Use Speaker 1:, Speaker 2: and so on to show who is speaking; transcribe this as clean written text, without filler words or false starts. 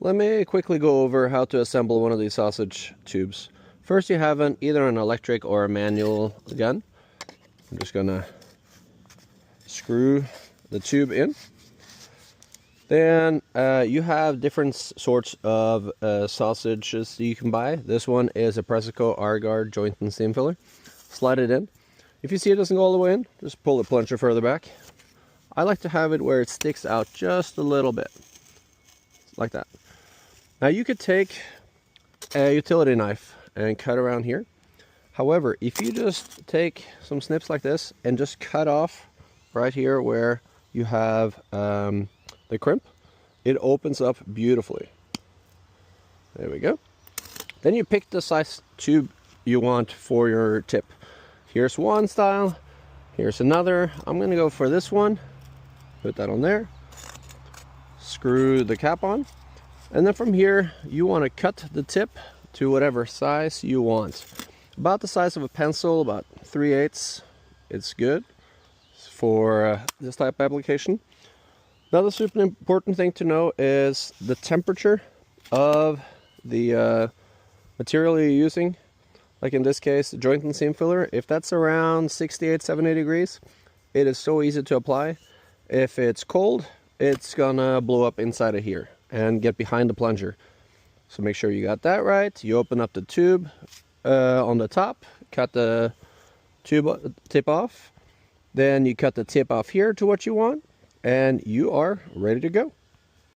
Speaker 1: Let me quickly go over how to assemble one of these sausage tubes. First, you have either an electric or a manual gun. I'm just gonna screw the tube in. Then you have different sorts of sausages you can buy. This one is a Pressico R-Guard joint and seam filler. Slide it in. If you see it doesn't go all the way in, just pull the plunger further back. I like to have it where it sticks out just a little bit, like that. Now you could take a utility knife and cut around here. However, if you just take some snips like this and just cut off right here where you have the crimp, it opens up beautifully. There we go. Then you pick the size tube you want for your tip. Here's one style, here's another. I'm gonna go for this one. Put that on there. Screw the cap on. And then from here, you want to cut the tip to whatever size you want. About the size of a pencil, about 3/8. It's good for this type of application. Another super important thing to know is the temperature of the material you're using. Like in this case, the joint and seam filler. If that's around 68, 70 degrees, it is so easy to apply. If it's cold, it's gonna blow up inside of here and get behind the plunger. So make sure you got that right. You open up the tube on the top, cut the tube tip off. Then you cut the tip off here to what you want, and you are ready to go.